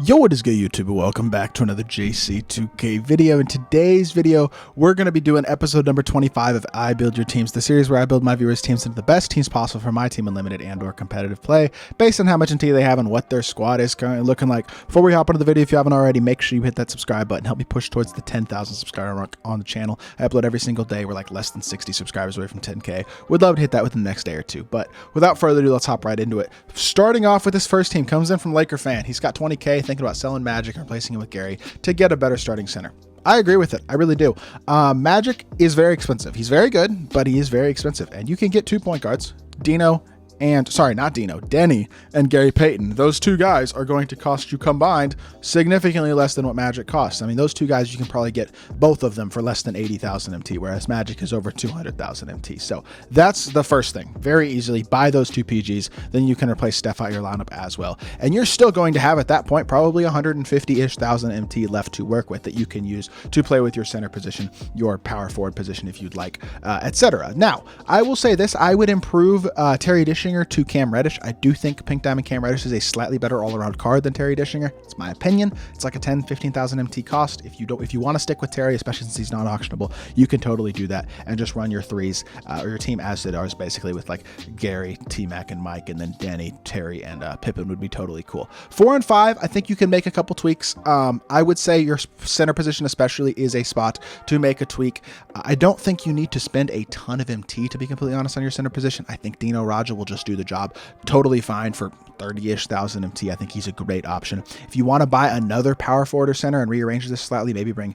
Yo, what is good, YouTube? Welcome back to another JC2K video. In today's video, we're going to be doing episode number 25 of I Build Your Teams, the series where I build my viewers' teams into the best teams possible for my team in limited and or competitive play, based on how much MT they have and what their squad is currently looking like. Before we hop into the video, if you haven't already, make sure you hit that subscribe button. Help me push towards the 10,000 subscriber mark on the channel. I upload every single day. We're like less than 60 subscribers away from 10K. Would love to hit that within the next day or two. But without further ado, let's hop right into it. Starting off with this first team, comes in from Laker fan. He's got 20K, thinking about selling Magic and replacing him with Gary to get a better starting center. I agree with it. I really do. Magic is very expensive. He's very good, but he is very expensive. And you can get 2 point guards, Denny and Gary Payton. Those two guys are going to cost you combined significantly less than what Magic costs. I mean, those two guys, you can probably get both of them for less than 80,000 MT, whereas Magic is over 200,000 MT. So that's the first thing. Very easily buy those two PGs, then you can replace Steph out your lineup as well. And you're still going to have at that point probably 150-ish thousand MT left to work with that you can use to play with your center position, your power forward position if you'd like, etc. Now, I will say this, I would improve Terry Dishinger to Cam Reddish. I do think Pink Diamond Cam Reddish is a slightly better all-around card than Terry Dishinger. It's my opinion. It's like a 10-15,000 MT cost. If you want to stick with Terry, especially since he's not auctionable, you can totally do that and just run your threes or your team as it is, basically with like Gary, T-Mac, and Mike, and then Danny, Terry, and Pippen would be totally cool. 4 and 5, I think you can make a couple tweaks. I would say your center position especially is a spot to make a tweak. I don't think you need to spend a ton of MT, to be completely honest, on your center position. I think Dino Raja will just do the job totally fine for 30-ish thousand MT. I think he's a great option. If you want to buy another power forward or center and rearrange this slightly, maybe bring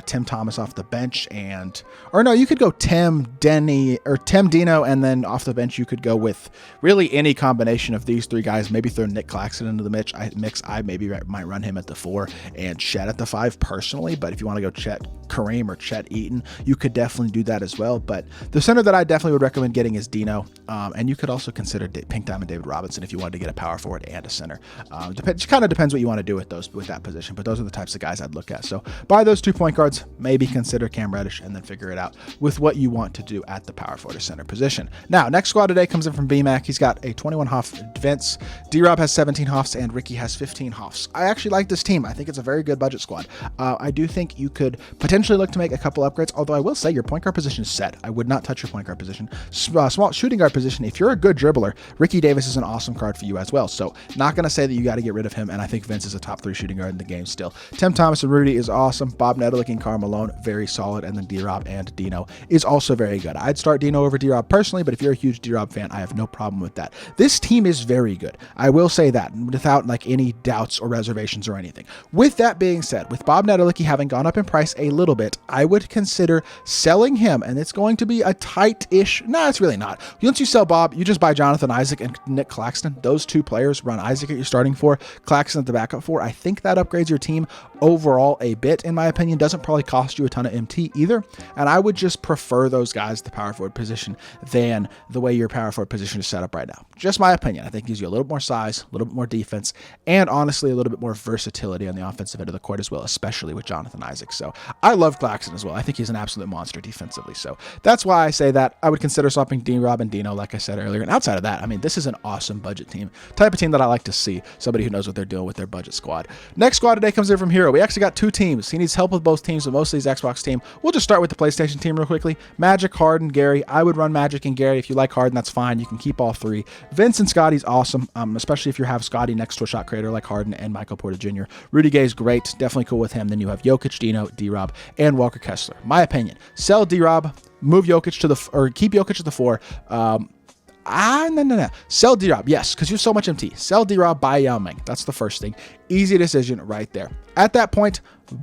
Tim Thomas off the bench you could go Tim, Denny, or Tim Dino, and then off the bench you could go with really any combination of these three guys. Maybe throw Nick Claxton into the mix. I maybe might run him at the 4 and Chet at the 5 personally, but if you want to go Chet Kareem or Chet Eaton, you could definitely do that as well. But the center that I definitely would recommend getting is Dino, and you could also consider Pink Diamond David Robinson if you wanted to get a power forward and a center. It kind of depends what you want to do with that position, but those are the types of guys I'd look at. So buy those 2 point guards, maybe consider Cam Reddish, and then figure it out with what you want to do at the power forward or center position. Now, next squad today comes in from Bmac. He's got a 21 Hoff Vince, D-Rob has 17 Hoffs, and Ricky has 15 Hoffs. I actually like this team. I think it's a very good budget squad. I do think you could potentially look to make a couple upgrades, although I will say your point guard position is set. I would not touch your point guard position. Small shooting guard position, if you're a good dribbler, Ricky Davis is an awesome card for you as well. So not going to say that you got to get rid of him, and I think Vince is a top 3 shooting guard in the game still. Tim Thomas and Rudy is awesome. Bob Nedelik and Karl Malone, very solid. And then D-Rob and Dino is also very good. I'd start Dino over D-Rob personally, but if you're a huge D-Rob fan, I have no problem with that. This team is very good. I will say that without like any doubts or reservations or anything. With that being said, with Bob Nedelicki having gone up in price a little bit, I would consider selling him, and it's going to be a tight-ish. No, it's really not. Once you sell Bob, you just buy Jonathan Isaac and Nick Claxton. Those two players, run Isaac at your starting 4, Claxton at the backup 4. I think that upgrades your team overall a bit, in my opinion. Doesn't probably cost you a ton of MT either, and I would just prefer those guys at the power forward position than the way your power forward position is set up right now. Just my opinion. I think it gives you a little bit more size, a little bit more defense, and honestly a little bit more versatility on the offensive end of the court as well, especially with Jonathan Isaac. So I love Claxton as well. I think he's an absolute monster defensively. So that's why I say that I would consider swapping D-Rob and Dino, like I said earlier. And outside of that, I mean, this is an awesome budget team, type of team that I like to see, somebody who knows what they're doing with their budget squad. Next squad today comes in from Hero. We actually got 2 teams. He needs help with both teams, but mostly his Xbox team. We'll just start with the PlayStation team real quickly. Magic, Harden, Gary. I would run Magic and Gary. If you like Harden, that's fine. You can keep all 3. Vince and Scotty's awesome, especially if you have Scotty next to a shot creator like Harden and Michael Porter Jr. Rudy Gay's great. Definitely cool with him. Then you have Jokic, Dino, D-Rob, and Walker Kessler. My opinion, sell D-Rob, move Jokic to the, keep Jokic at the 4. No. Sell D-Rob, yes, because you have so much MT. Sell D-Rob, buy Yao Ming. That's the first thing. Easy decision right there. At that point,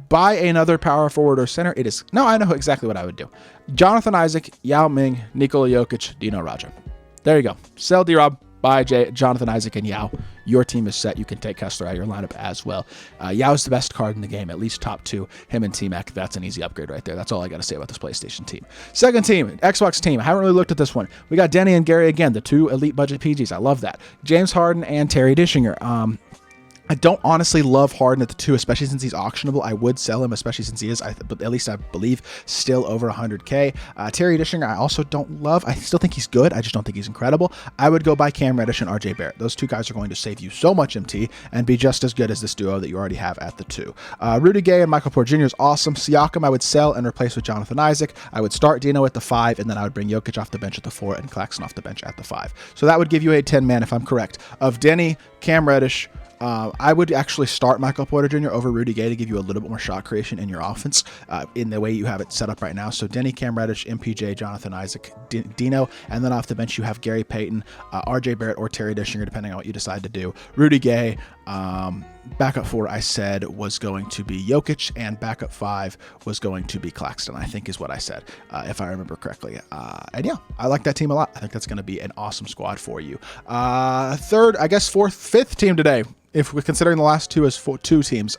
buy another power forward or center. I know exactly what I would do. Jonathan Isaac, Yao Ming, Nikola Jokic, Dino Raja. There you go. Sell D-Rob, buy Jonathan Isaac and Yao. Your team is set. You can take Kessler out of your lineup as well. Yao is the best card in the game, at least top 2. Him and T-Mac, that's an easy upgrade right there. That's all I got to say about this PlayStation team. Second team, Xbox team. I haven't really looked at this one. We got Denny and Gary again, the 2 elite budget PGs. I love that. James Harden and Terry Dishinger. I don't honestly love Harden at the 2, especially since he's auctionable. I would sell him, especially since he is, but at least I believe, still over 100K. Terry Dishinger, I also don't love. I still think he's good. I just don't think he's incredible. I would go buy Cam Reddish and RJ Barrett. Those two guys are going to save you so much MT and be just as good as this duo that you already have at the 2. Rudy Gay and Michael Porter Jr. is awesome. Siakam, I would sell and replace with Jonathan Isaac. I would start Dino at the 5, and then I would bring Jokic off the bench at the 4 and Claxton off the bench at the 5. So that would give you a 10-man, if I'm correct, of Denny, Cam Reddish. I would actually start Michael Porter Jr. over Rudy Gay to give you a little bit more shot creation in your offense in the way you have it set up right now. So Denny, Cam Reddish, MPJ, Jonathan Isaac, Dino, and then off the bench you have Gary Payton, RJ Barrett, or Terry Dishinger, depending on what you decide to do. Rudy Gay, backup 4 I said was going to be Jokic, and backup 5 was going to be Claxton, I think is what I said, if I remember correctly. And yeah, I like that team a lot. I think that's going to be an awesome squad for you. Third, I guess fifth team today, if we're considering the last two as 2 teams,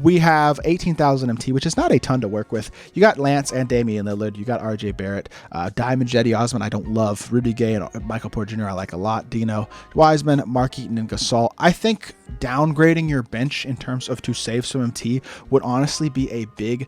we have 18,000 MT, which is not a ton to work with. You got Lance and Damian Lillard. You got RJ Barrett, Diamond, Jetty Osman. I don't love. Rudy Gay and Michael Porter Jr. I like a lot. Dino, Wiseman, Mark Eaton, and Gasol. I think downgrading your bench in terms of to save some MT would honestly be a big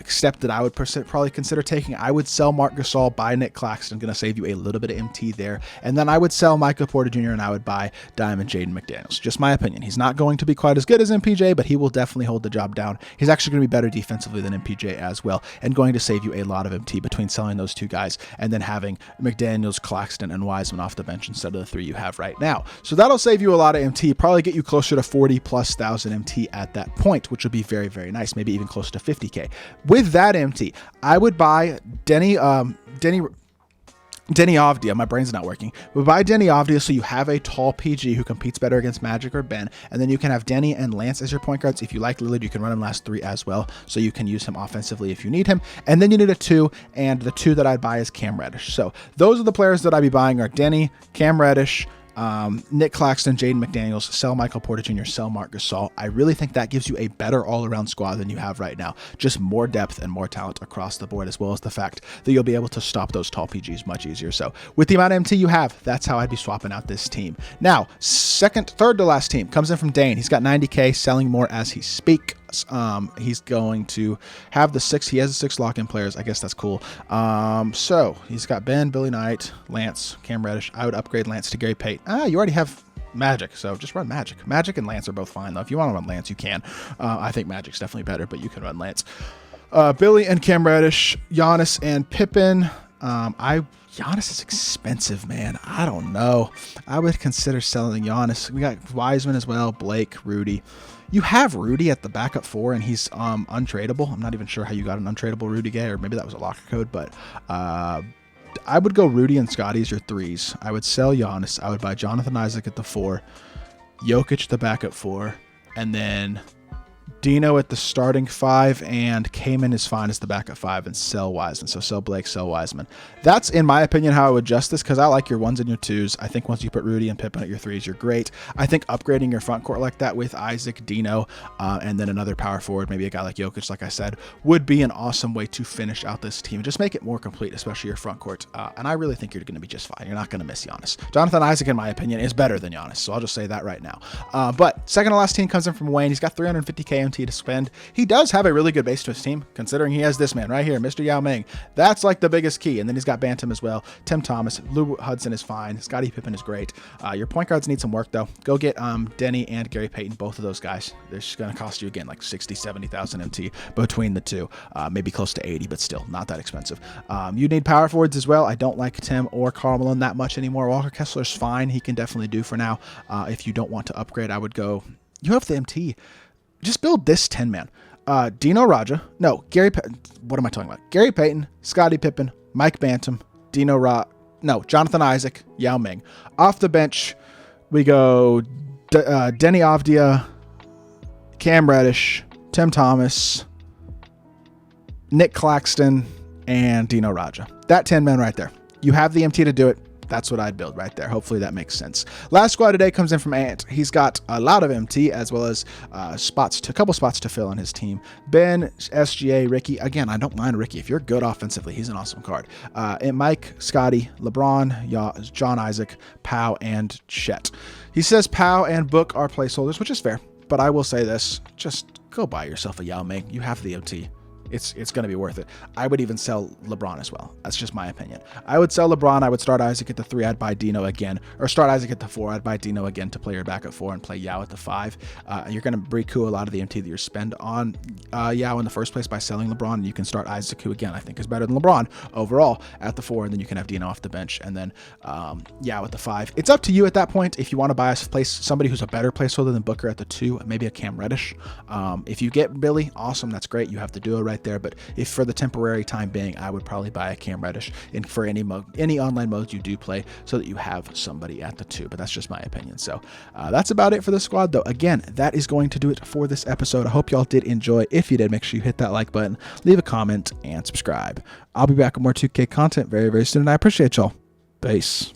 step that I would probably consider taking. I would sell Mark Gasol, buy Nick Claxton, going to save you a little bit of MT there, and then I would sell Michael Porter Jr. and I would buy Diamond Jaden McDaniels. Just my opinion. He's not going to be quite as good as MPJ, but he will definitely hold the job down. He's actually going to be better defensively than MPJ as well, and going to save you a lot of MT between selling those 2 guys and then having McDaniels, Claxton, and Wiseman off the bench instead of the 3 you have right now. So that'll save you a lot of MT, probably get you closer to 40,000+ MT at that point, which would be very, very nice, maybe even close to 50K. With that MT, I would buy Denny Avdia, my brain's not working. But buy Denny Avdia so you have a tall PG who competes better against Magic or Ben, and then you can have Denny and Lance as your point guards. If you like Lillard, you can run him last 3 as well, so you can use him offensively if you need him. And then you need a 2, and the 2 that I'd buy is Cam Reddish. So those are the players that I'd be buying are Denny, Cam Reddish, Nick Claxton, Jaden McDaniels, sell Michael Porter Jr., sell Marc Gasol. I really think that gives you a better all-around squad than you have right now. Just more depth and more talent across the board, as well as the fact that you'll be able to stop those tall PGs much easier. So with the amount of MT you have, that's how I'd be swapping out this team. Now, third to last team comes in from Dane. He's got 90K, selling more as he speaks. He's going to have the 6. He has the 6 lock-in players. I guess that's cool. So he's got Ben, Billy Knight, Lance, Cam Reddish. I would upgrade Lance to Gary Payton. You already have Magic, so just run Magic. Magic and Lance are both fine, though. If you want to run Lance, you can. I think Magic's definitely better, but you can run Lance. Billy and Cam Reddish, Giannis and Pippen. Giannis is expensive, man. I don't know. I would consider selling Giannis. We got Wiseman as well, Blake, Rudy. You have Rudy at the backup 4, and he's untradeable. I'm not even sure how you got an untradeable Rudy Gay, or maybe that was a locker code, but I would go Rudy and Scotty as your 3s. I would sell Giannis. I would buy Jonathan Isaac at the 4, Jokic the backup 4, and then Dino at the starting 5, and Kaman is fine as the backup 5, and sell Wiseman. So sell Blake, sell Wiseman. That's, in my opinion, how I would adjust this, because I like your 1s and your 2s. I think once you put Rudy and Pippen at your 3s, you're great. I think upgrading your front court like that with Isaac, Dino, and then another power forward, maybe a guy like Jokic, like I said, would be an awesome way to finish out this team. Just make it more complete, especially your front court. And I really think you're going to be just fine. You're not going to miss Giannis. Jonathan Isaac, in my opinion, is better than Giannis, so I'll just say that right now. But second to last team comes in from Wayne. He's got 350K MT to spend. He does have a really good base to his team, considering he has this man right here, Mr. Yao Ming. That's like the biggest key. And then he's got Bantam as well. Tim Thomas, Lou Hudson is fine. Scottie Pippen is great. Your point guards need some work, though. Go get Denny and Gary Payton, both of those guys. They're just going to cost you, again, like 60, 70,000 MT between the two. Maybe close to 80, but still not that expensive. You need power forwards as well. I don't like Tim or Karl Malone that much anymore. Walker Kessler's fine. He can definitely do for now. If you don't want to upgrade, I would go... You have the MT. Just build this 10-man. Dino Raja. No, what am I talking about? Gary Payton, Scottie Pippen, Mike Bantam, Jonathan Isaac, Yao Ming. Off the bench, we go Denny Avdia, Cam Reddish, Tim Thomas, Nick Claxton, and Dino Raja. That 10-man right there. You have the MT to do it. That's what I'd build right there. Hopefully that makes sense. Last squad today comes in from Ant. He's got a lot of MT, as well as a couple spots to fill on his team. Ben, SGA, Ricky. Again, I don't mind Ricky. If you're good offensively, he's an awesome card. And Mike, Scotty, LeBron, John Isaac, Pau, and Chet. He says Pow and Book are placeholders, which is fair. But I will say this, just go buy yourself a Yao Ming. You have the OT. It's going to be worth it. I would even sell LeBron as well. That's just my opinion. I would sell LeBron. I would start Isaac at the 3. I'd buy Dino again. Or start Isaac at the 4. I'd buy Dino again to play your back at 4 and play Yao at the 5. You're going to recoup a lot of the MT that you spend on Yao in the first place by selling LeBron. And you can start Isaac, who again I think is better than LeBron overall, at the 4. And then you can have Dino off the bench. And then Yao at the 5. It's up to you at that point if you want to buy somebody who's a better placeholder than Booker at the 2. Maybe a Cam Reddish. If you get Billy, awesome. That's great. You have the duo right there. But if for the temporary time being, I would probably buy a Cam Reddish and for any online modes you do play, so that you have somebody at the 2. But that's just my opinion. So that's about it for the squad, though. Again, that is going to do it for this episode. I hope y'all did enjoy. If you did, make sure you hit that like button, leave a comment, and subscribe. I'll be back with more 2K content very, very soon, and I appreciate y'all. Peace.